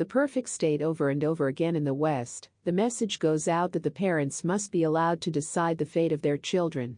The perfect state over and over again in the West, the message goes out that the parents must be allowed to decide the fate of their children,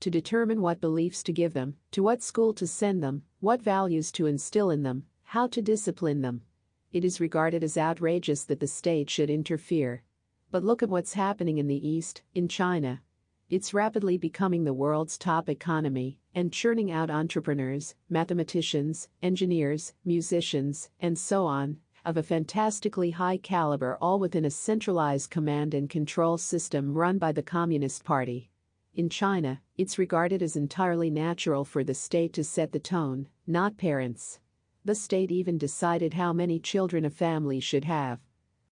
to determine what beliefs to give them, to what school to send them, what values to instill in them, how to discipline them. It is regarded as outrageous that the state should interfere. But look at what's happening in the East, in China. It's rapidly becoming the world's top economy and churning out entrepreneurs, mathematicians, engineers, musicians, and so on, of a fantastically high caliber, all within a centralized command and control system run by the Communist Party. In China, it's regarded as entirely natural for the state to set the tone, not parents. The state even decided how many children a family should have.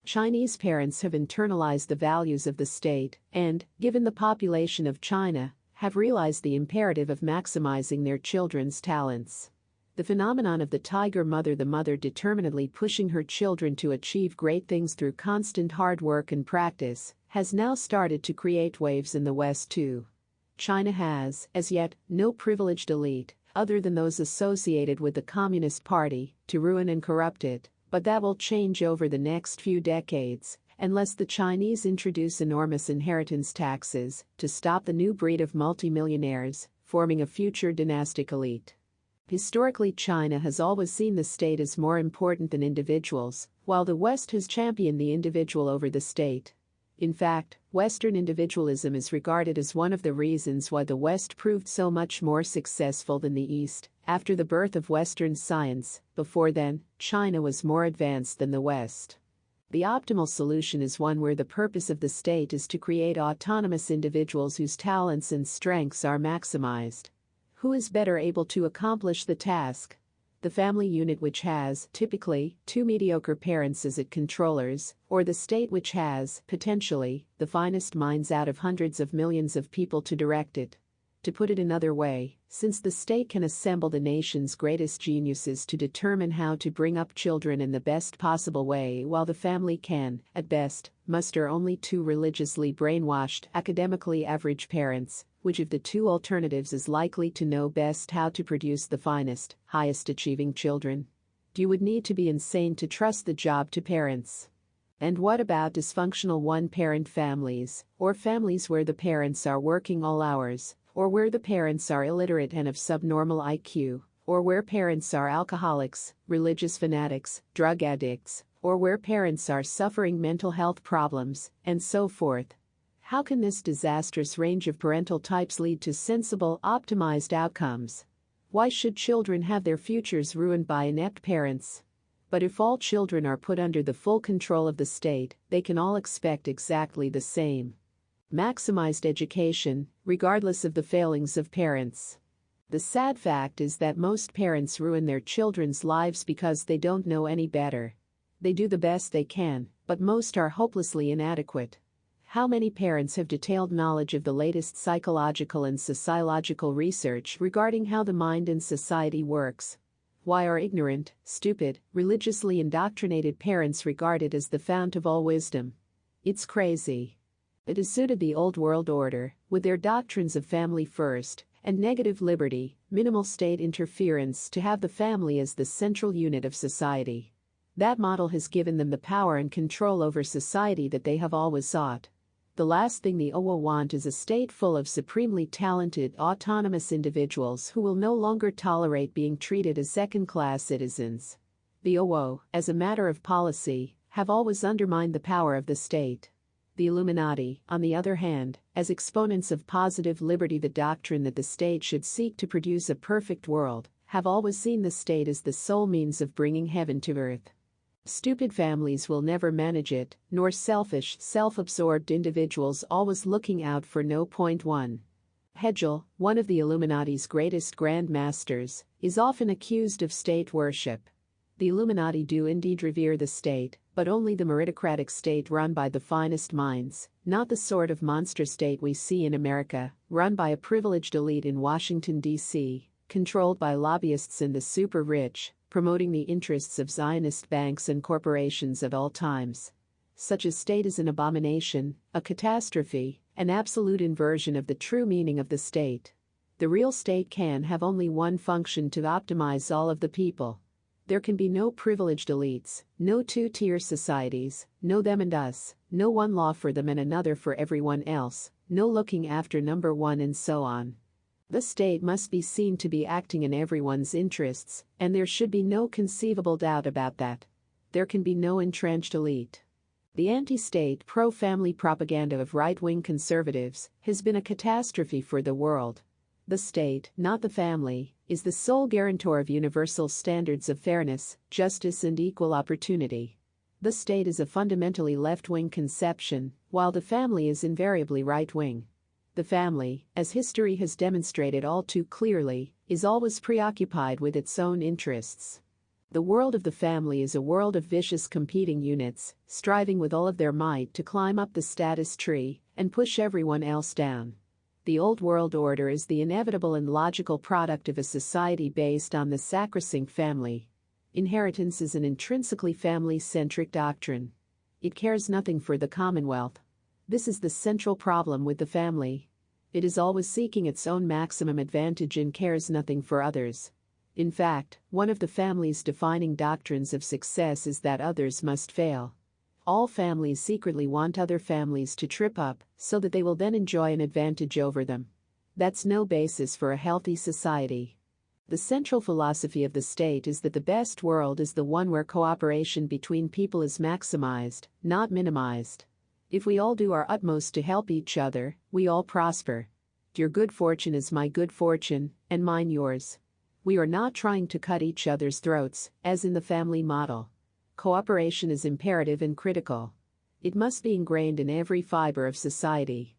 Chinese parents have internalized the values of the state and, given the population of China, have realized the imperative of maximizing their children's talents. The phenomenon of the tiger mother, the mother determinedly pushing her children to achieve great things through constant hard work and practice, has now started to create waves in the West too. China has, as yet, no privileged elite, other than those associated with the Communist Party, to ruin and corrupt it, but that will change over the next few decades, unless the Chinese introduce enormous inheritance taxes to stop the new breed of multimillionaires, forming a future dynastic elite. Historically, China has always seen the state as more important than individuals, while the West has championed the individual over the state. In fact, Western individualism is regarded as one of the reasons why the West proved so much more successful than the East. After the birth of Western science, before then, China was more advanced than the West. The optimal solution is one where the purpose of the state is to create autonomous individuals whose talents and strengths are maximized. Who is better able to accomplish the task? The family unit, which has, typically, two mediocre parents as its controllers, or the state, which has, potentially, the finest minds out of hundreds of millions of people to direct it? To put it another way, since the state can assemble the nation's greatest geniuses to determine how to bring up children in the best possible way, while the family can, at best, muster only two religiously brainwashed, academically average parents, which of the two alternatives is likely to know best how to produce the finest, highest achieving children? You would need to be insane to trust the job to parents. And what about dysfunctional one-parent families, or families where the parents are working all hours, or where the parents are illiterate and of subnormal IQ, or where parents are alcoholics, religious fanatics, drug addicts, or where parents are suffering mental health problems, and so forth? How can this disastrous range of parental types lead to sensible, optimized outcomes? Why should children have their futures ruined by inept parents? But if all children are put under the full control of the state, they can all expect exactly the same: maximized education, regardless of the failings of parents. The sad fact is that most parents ruin their children's lives because they don't know any better. They do the best they can, but most are hopelessly inadequate. How many parents have detailed knowledge of the latest psychological and sociological research regarding how the mind and society works? Why are ignorant, stupid, religiously indoctrinated parents regarded as the fount of all wisdom? It's crazy. It has suited the old world order, with their doctrines of family first and negative liberty, minimal state interference, to have the family as the central unit of society. That model has given them the power and control over society that they have always sought. The last thing the Owo want is a state full of supremely talented, autonomous individuals who will no longer tolerate being treated as second-class citizens. The Owo, as a matter of policy, have always undermined the power of the state. The Illuminati, on the other hand, as exponents of positive liberty, the doctrine that the state should seek to produce a perfect world, have always seen the state as the sole means of bringing heaven to earth. Stupid families will never manage it, nor selfish, self-absorbed individuals always looking out for no. 1. Hegel, one of the Illuminati's greatest grand masters, is often accused of state worship. The Illuminati do indeed revere the state, but only the meritocratic state run by the finest minds, not the sort of monster state we see in America, run by a privileged elite in Washington, D.C., controlled by lobbyists and the super-rich, promoting the interests of Zionist banks and corporations of all times. Such a state is an abomination, a catastrophe, an absolute inversion of the true meaning of the state. The real state can have only one function: to optimize all of the people. There can be no privileged elites, no two-tier societies, no them and us, no one law for them and another for everyone else, no looking after number one and so on. The state must be seen to be acting in everyone's interests, and there should be no conceivable doubt about that. There can be no entrenched elite. The anti-state, pro-family propaganda of right-wing conservatives has been a catastrophe for the world. The state, not the family, is the sole guarantor of universal standards of fairness, justice and equal opportunity. The state is a fundamentally left-wing conception, while the family is invariably right-wing. The family, as history has demonstrated all too clearly, is always preoccupied with its own interests. The world of the family is a world of vicious competing units, striving with all of their might to climb up the status tree and push everyone else down. The old world order is the inevitable and logical product of a society based on the sacrosanct family. Inheritance is an intrinsically family-centric doctrine. It cares nothing for the commonwealth. This is the central problem with the family. It is always seeking its own maximum advantage and cares nothing for others. In fact, one of the family's defining doctrines of success is that others must fail. All families secretly want other families to trip up so that they will then enjoy an advantage over them. That's no basis for a healthy society. The central philosophy of the state is that the best world is the one where cooperation between people is maximized, not minimized. If we all do our utmost to help each other, we all prosper. Your good fortune is my good fortune, and mine yours. We are not trying to cut each other's throats, as in the family model. Cooperation is imperative and critical. It must be ingrained in every fiber of society.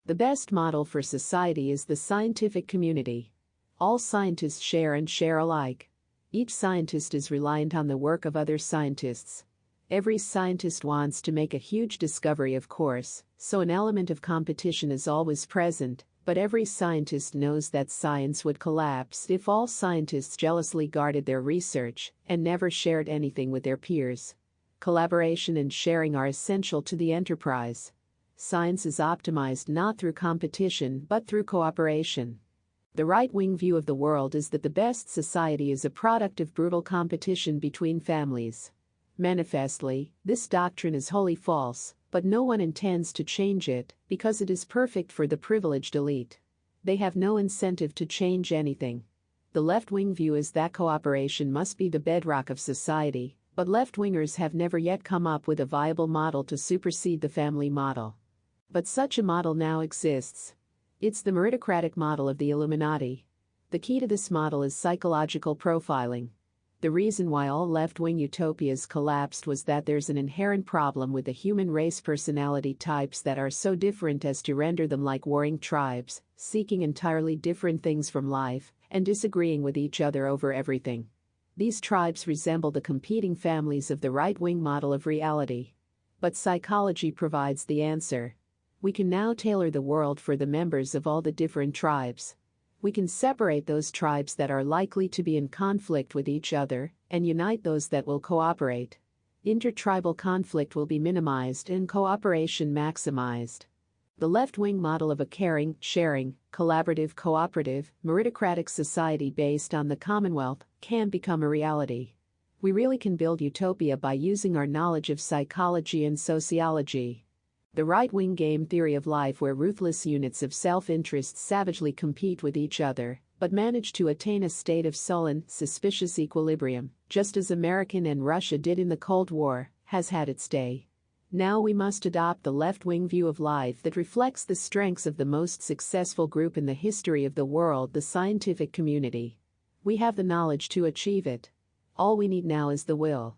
The best model for society is the scientific community. All scientists share and share alike. Each scientist is reliant on the work of other scientists. Every scientist wants to make a huge discovery, of course, so an element of competition is always present, but every scientist knows that science would collapse if all scientists jealously guarded their research and never shared anything with their peers. Collaboration and sharing are essential to the enterprise. Science is optimized not through competition but through cooperation. The right-wing view of the world is that the best society is a product of brutal competition between families. Manifestly, this doctrine is wholly false, but no one intends to change it because it is perfect for the privileged elite. They have no incentive to change anything. The left-wing view is that cooperation must be the bedrock of society, but left-wingers have never yet come up with a viable model to supersede the family model. But such a model now exists. It's the meritocratic model of the Illuminati. The key to this model is psychological profiling. The reason why all left-wing utopias collapsed was that there's an inherent problem with the human race personality types that are so different as to render them like warring tribes, seeking entirely different things from life, and disagreeing with each other over everything. These tribes resemble the competing families of the right-wing model of reality. But psychology provides the answer. We can now tailor the world for the members of all the different tribes. We can separate those tribes that are likely to be in conflict with each other and unite those that will cooperate. Intertribal conflict will be minimized and cooperation maximized. The left-wing model of a caring, sharing, collaborative, cooperative, meritocratic society based on the Commonwealth can become a reality. We really can build utopia by using our knowledge of psychology and sociology. The right-wing game theory of life where ruthless units of self-interest savagely compete with each other, but manage to attain a state of sullen, suspicious equilibrium, just as America and Russia did in the Cold War, has had its day. Now we must adopt the left-wing view of life that reflects the strengths of the most successful group in the history of the world, the scientific community. We have the knowledge to achieve it. All we need now is the will.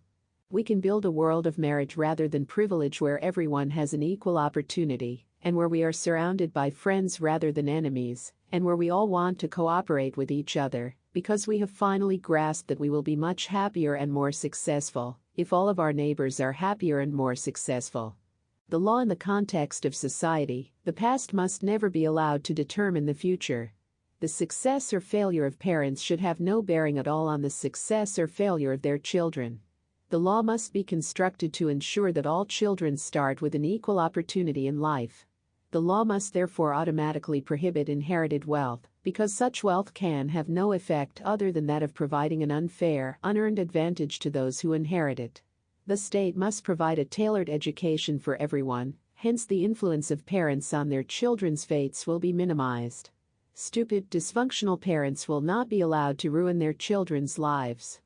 We can build a world of merit rather than privilege where everyone has an equal opportunity, and where we are surrounded by friends rather than enemies, and where we all want to cooperate with each other, because we have finally grasped that we will be much happier and more successful if all of our neighbors are happier and more successful. The law in the context of society, the past must never be allowed to determine the future. The success or failure of parents should have no bearing at all on the success or failure of their children. The law must be constructed to ensure that all children start with an equal opportunity in life. The law must therefore automatically prohibit inherited wealth, because such wealth can have no effect other than that of providing an unfair, unearned advantage to those who inherit it. The state must provide a tailored education for everyone, hence the influence of parents on their children's fates will be minimized. Stupid, dysfunctional parents will not be allowed to ruin their children's lives.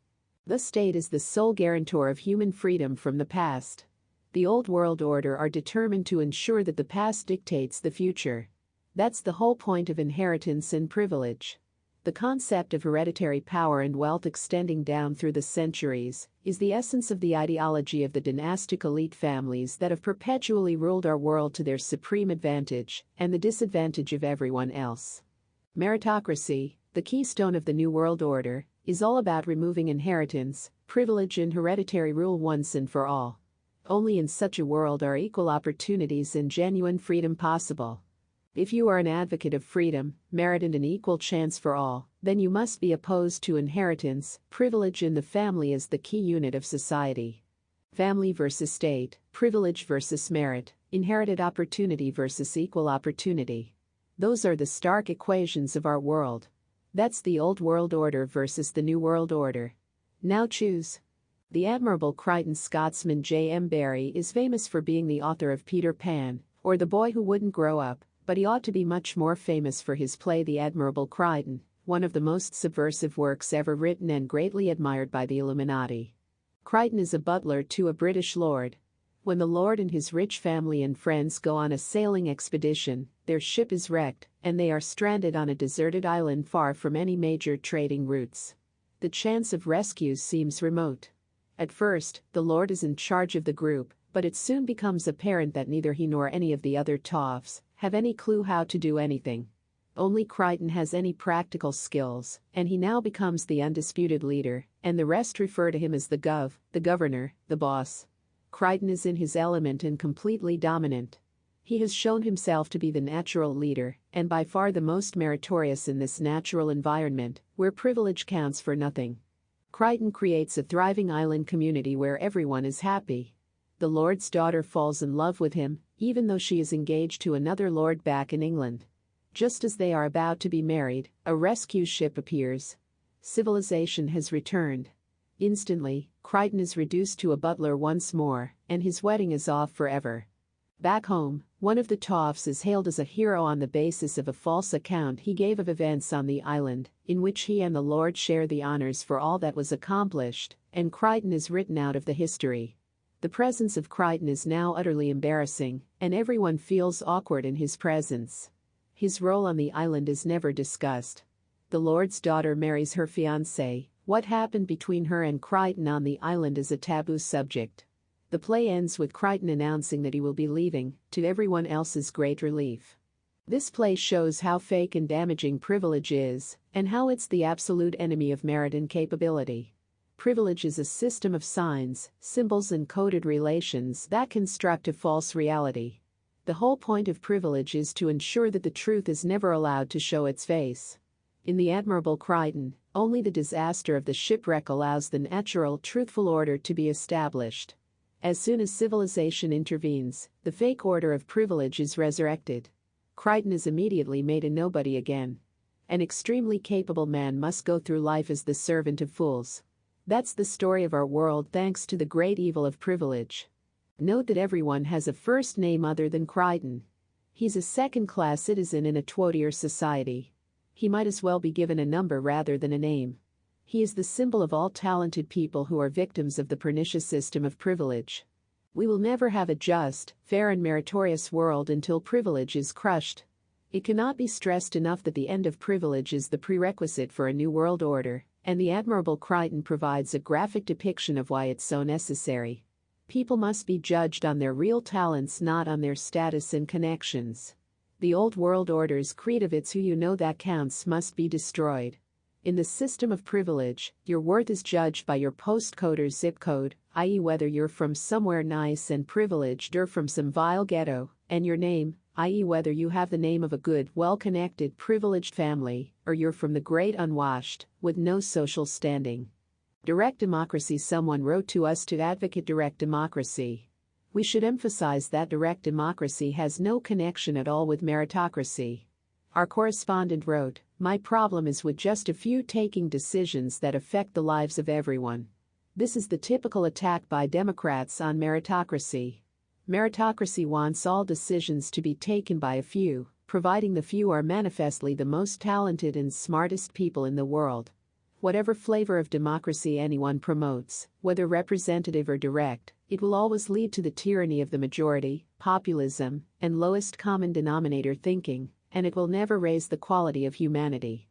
The state is the sole guarantor of human freedom from the past. The old world order are determined to ensure that the past dictates the future. That's the whole point of inheritance and privilege. The concept of hereditary power and wealth extending down through the centuries is the essence of the ideology of the dynastic elite families that have perpetually ruled our world to their supreme advantage and the disadvantage of everyone else. Meritocracy, the keystone of the New World Order, is all about removing inheritance, privilege and hereditary rule once and for all. Only in such a world are equal opportunities and genuine freedom possible. If you are an advocate of freedom, merit and an equal chance for all, then you must be opposed to inheritance, privilege in the family as the key unit of society. Family versus state, privilege versus merit, inherited opportunity versus equal opportunity. Those are the stark equations of our world. That's the old world order versus the new world order. Now choose. The admirable Crichton Scotsman J.M. Barrie is famous for being the author of Peter Pan, or The Boy Who Wouldn't Grow Up, but he ought to be much more famous for his play The Admirable Crichton, one of the most subversive works ever written and greatly admired by the Illuminati. Crichton is a butler to a British lord. When the lord and his rich family and friends go on a sailing expedition, their ship is wrecked, and they are stranded on a deserted island far from any major trading routes. The chance of rescue seems remote. At first, the lord is in charge of the group, but it soon becomes apparent that neither he nor any of the other toffs have any clue how to do anything. Only Crichton has any practical skills, and he now becomes the undisputed leader, and the rest refer to him as the governor, the boss. Crichton is in his element and completely dominant. He has shown himself to be the natural leader, and by far the most meritorious in this natural environment, where privilege counts for nothing. Crichton creates a thriving island community where everyone is happy. The lord's daughter falls in love with him, even though she is engaged to another lord back in England. Just as they are about to be married, a rescue ship appears. Civilization has returned. Instantly, Crichton is reduced to a butler once more, and his wedding is off forever. Back home, one of the toffs is hailed as a hero on the basis of a false account he gave of events on the island, in which he and the lord share the honors for all that was accomplished, and Crichton is written out of the history. The presence of Crichton is now utterly embarrassing, and everyone feels awkward in his presence. His role on the island is never discussed. The lord's daughter marries her fiancé. What happened between her and Crichton on the island is a taboo subject. The play ends with Crichton announcing that he will be leaving, to everyone else's great relief. This play shows how fake and damaging privilege is, and how it's the absolute enemy of merit and capability. Privilege is a system of signs, symbols and coded relations that construct a false reality. The whole point of privilege is to ensure that the truth is never allowed to show its face. In The Admirable Crichton, only the disaster of the shipwreck allows the natural, truthful order to be established. As soon as civilization intervenes, the fake order of privilege is resurrected. Crichton is immediately made a nobody again. An extremely capable man must go through life as the servant of fools. That's the story of our world thanks to the great evil of privilege. Note that everyone has a first name other than Crichton. He's a second-class citizen in a twotier society. He might as well be given a number rather than a name. He is the symbol of all talented people who are victims of the pernicious system of privilege. We will never have a just, fair and meritorious world until privilege is crushed. It cannot be stressed enough that the end of privilege is the prerequisite for a new world order, and the Admirable Crichton provides a graphic depiction of why it's so necessary. People must be judged on their real talents, not on their status and connections. The old world order's creed of "it's who you know that counts" must be destroyed. In the system of privilege, your worth is judged by your postcode or zip code, i.e. whether you're from somewhere nice and privileged or from some vile ghetto, and your name, i.e. whether you have the name of a good, well-connected, privileged family, or you're from the great unwashed, with no social standing. Direct democracy. Someone wrote to us to advocate direct democracy. We should emphasize that direct democracy has no connection at all with meritocracy. Our correspondent wrote, "My problem is with just a few taking decisions that affect the lives of everyone. This is the typical attack by Democrats on meritocracy. Meritocracy wants all decisions to be taken by a few, providing the few are manifestly the most talented and smartest people in the world. Whatever flavor of democracy anyone promotes, whether representative or direct, it will always lead to the tyranny of the majority, populism, and lowest common denominator thinking, and it will never raise the quality of humanity.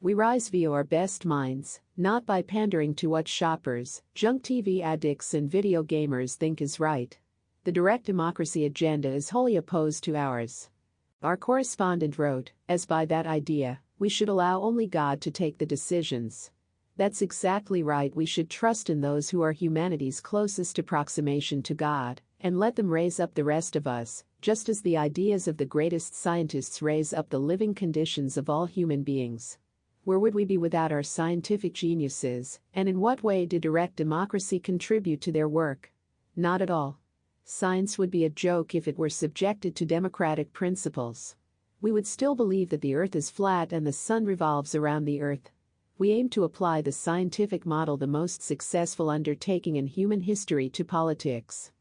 We rise via our best minds, not by pandering to what shoppers, junk TV addicts and video gamers think is right. The direct democracy agenda is wholly opposed to ours." Our correspondent wrote, "As by that idea, we should allow only God to take the decisions. That's exactly right. We should trust in those who are humanity's closest approximation to God, and let them raise up the rest of us, just as the ideas of the greatest scientists raise up the living conditions of all human beings. Where would we be without our scientific geniuses, and in what way did direct democracy contribute to their work? Not at all. Science would be a joke if it were subjected to democratic principles. We would still believe that the earth is flat and the sun revolves around the earth. We aim to apply the scientific model, the most successful undertaking in human history, to politics.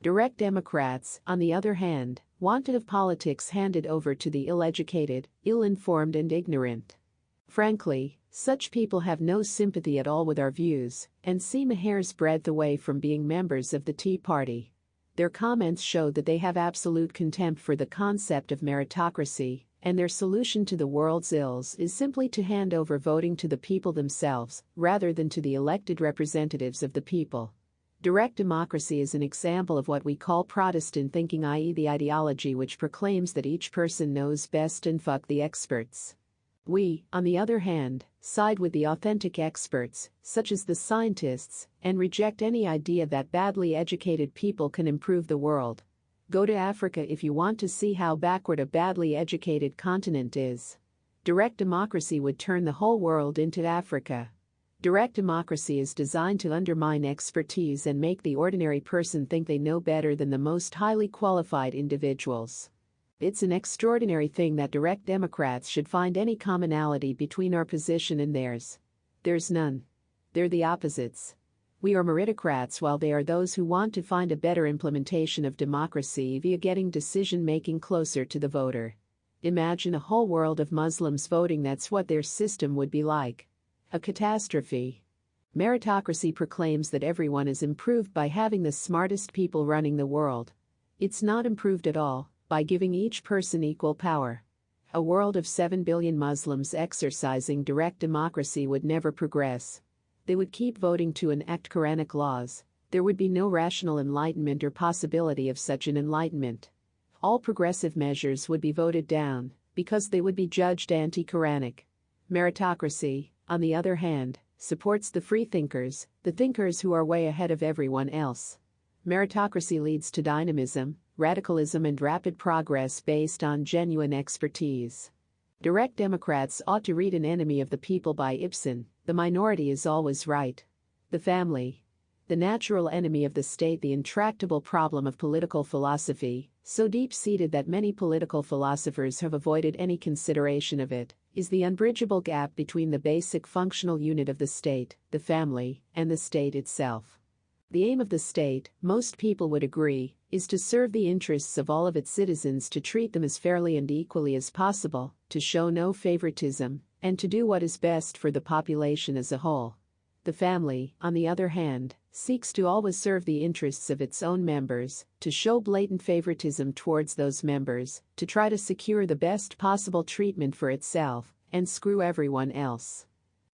Direct Democrats, on the other hand, want of politics handed over to the ill-educated, ill-informed and ignorant. Frankly, such people have no sympathy at all with our views and seem a hair's breadth away from being members of the Tea Party. Their comments show that they have absolute contempt for the concept of meritocracy, and their solution to the world's ills is simply to hand over voting to the people themselves, rather than to the elected representatives of the people. Direct democracy is an example of what we call Protestant thinking, i.e., the ideology which proclaims that each person knows best and fuck the experts. We, on the other hand, side with the authentic experts, such as the scientists, and reject any idea that badly educated people can improve the world. Go to Africa if you want to see how backward a badly educated continent is. Direct democracy would turn the whole world into Africa. Direct democracy is designed to undermine expertise and make the ordinary person think they know better than the most highly qualified individuals. It's an extraordinary thing that direct Democrats should find any commonality between our position and theirs. There's none. They're the opposites. We are meritocrats while they are those who want to find a better implementation of democracy via getting decision-making closer to the voter. Imagine a whole world of Muslims voting. That's what their system would be like. A catastrophe. Meritocracy proclaims that everyone is improved by having the smartest people running the world. It's not improved at all by giving each person equal power. A world of 7 billion Muslims exercising direct democracy would never progress. They would keep voting to enact Quranic laws. There would be no rational enlightenment or possibility of such an enlightenment. All progressive measures would be voted down because they would be judged anti-Quranic. Meritocracy, on the other hand, supports the free thinkers, the thinkers who are way ahead of everyone else. Meritocracy leads to dynamism, radicalism and rapid progress based on genuine expertise. Direct Democrats ought to read An Enemy of the People by Ibsen. The minority is always right. The family. The natural enemy of the state, the intractable problem of political philosophy, so deep-seated that many political philosophers have avoided any consideration of it, is the unbridgeable gap between the basic functional unit of the state, the family, and the state itself. The aim of the state, most people would agree, is to serve the interests of all of its citizens, to treat them as fairly and equally as possible, to show no favoritism, and to do what is best for the population as a whole. The family, on the other hand, seeks to always serve the interests of its own members, to show blatant favoritism towards those members, to try to secure the best possible treatment for itself, and screw everyone else.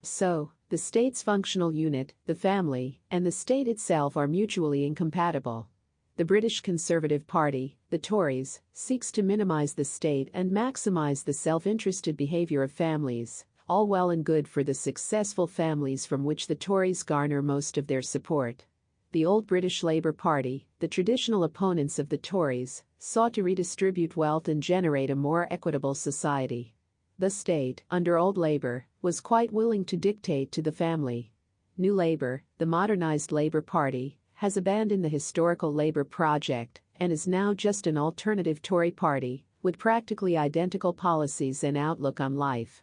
So, the state's functional unit, the family, and the state itself are mutually incompatible. The British Conservative Party, the Tories, seeks to minimize the state and maximize the self-interested behavior of families, all well and good for the successful families from which the Tories garner most of their support. The old British Labour Party, the traditional opponents of the Tories, sought to redistribute wealth and generate a more equitable society. The state, under old Labour, was quite willing to dictate to the family. New Labour, the modernised Labour Party, has abandoned the historical Labour project and is now just an alternative Tory party with practically identical policies and outlook on life.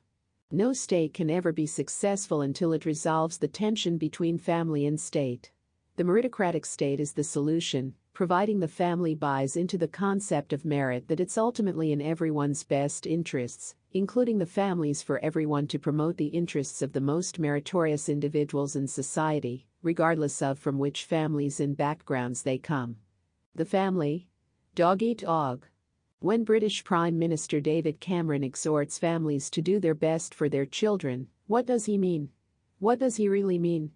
No state can ever be successful until it resolves the tension between family and state. The meritocratic state is the solution, providing the family buys into the concept of merit that it's ultimately in everyone's best interests, including the families, for everyone to promote the interests of the most meritorious individuals in society, regardless of from which families and backgrounds they come. The family? Dog eat dog. When British Prime Minister David Cameron exhorts families to do their best for their children, what does he mean? What does he really mean?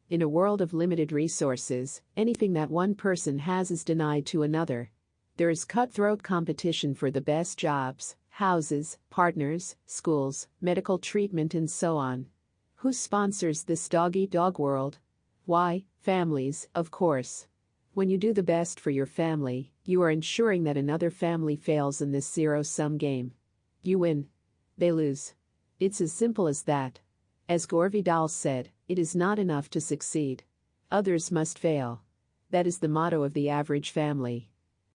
In a world of limited resources, anything that one person has is denied to another. There is cutthroat competition for the best jobs, houses, partners, schools, medical treatment, and so on. Who sponsors this dog-eat-dog world? Why, families, of course. When you do the best for your family, you are ensuring that another family fails in this zero-sum game. You win. They lose. It's as simple as that. As Gore Vidal said, it is not enough to succeed. Others must fail. That is the motto of the average family.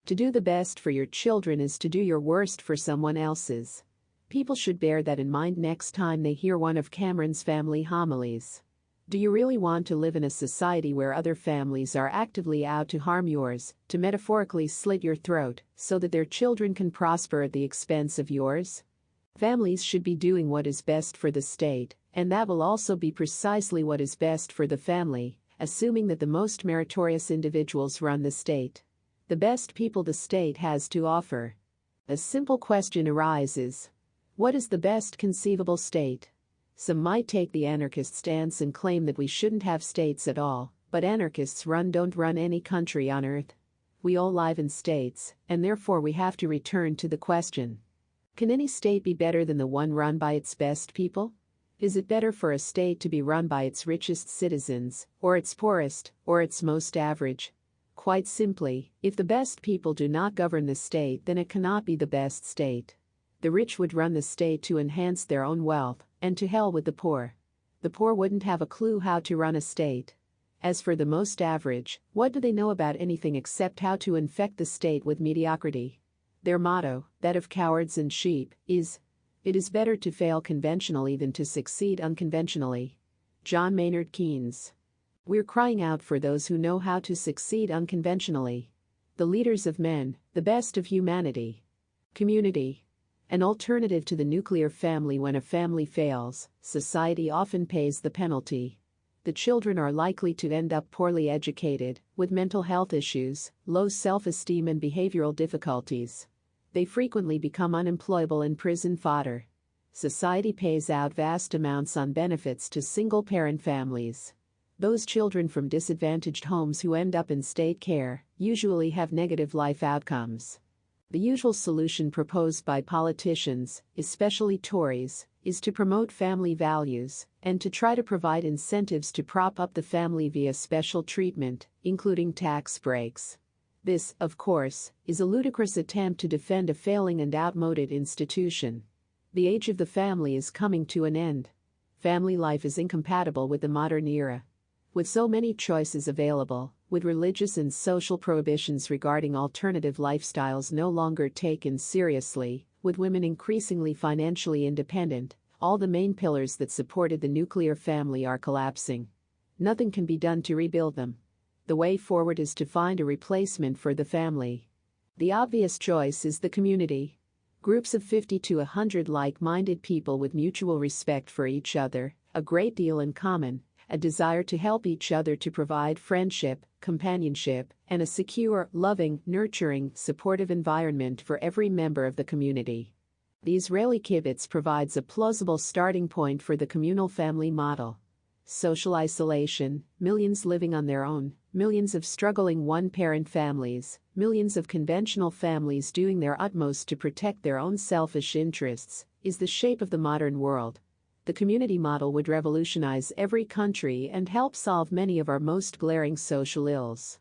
To do the best for your children is to do your worst for someone else's. People should bear that in mind next time they hear one of Cameron's family homilies. Do you really want to live in a society where other families are actively out to harm yours, to metaphorically slit your throat, so that their children can prosper at the expense of yours? Families should be doing what is best for the state, and that will also be precisely what is best for the family, assuming that the most meritorious individuals run the state. The best people the state has to offer. A simple question arises. What is the best conceivable state? Some might take the anarchist stance and claim that we shouldn't have states at all, but anarchists don't run any country on earth. We all live in states, and therefore we have to return to the question. Can any state be better than the one run by its best people? Is it better for a state to be run by its richest citizens, or its poorest, or its most average? Quite simply, if the best people do not govern the state, then it cannot be the best state. The rich would run the state to enhance their own wealth, and to hell with the poor. The poor wouldn't have a clue how to run a state. As for the most average, what do they know about anything except how to infect the state with mediocrity? Their motto, that of cowards and sheep, is, "It is better to fail conventionally than to succeed unconventionally." John Maynard Keynes. We're crying out for those who know how to succeed unconventionally. The leaders of men, the best of humanity. Community. An alternative to the nuclear family. When a family fails, society often pays the penalty. The children are likely to end up poorly educated, with mental health issues, low self-esteem, and behavioral difficulties. They frequently become unemployable and prison fodder. Society pays out vast amounts on benefits to single-parent families. Those children from disadvantaged homes who end up in state care usually have negative life outcomes. The usual solution proposed by politicians, especially Tories, is to promote family values and to try to provide incentives to prop up the family via special treatment, including tax breaks. This, of course, is a ludicrous attempt to defend a failing and outmoded institution. The age of the family is coming to an end. Family life is incompatible with the modern era. With so many choices available, with religious and social prohibitions regarding alternative lifestyles no longer taken seriously, with women increasingly financially independent, all the main pillars that supported the nuclear family are collapsing. Nothing can be done to rebuild them. The way forward is to find a replacement for the family. The obvious choice is the community. Groups of 50 to 100 like-minded people with mutual respect for each other, a great deal in common, a desire to help each other, to provide friendship, companionship, and a secure, loving, nurturing, supportive environment for every member of the community. The Israeli kibbutz provides a plausible starting point for the communal family model. Social isolation, millions living on their own, millions of struggling one-parent families, millions of conventional families doing their utmost to protect their own selfish interests, is the shape of the modern world. The community model would revolutionize every country and help solve many of our most glaring social ills.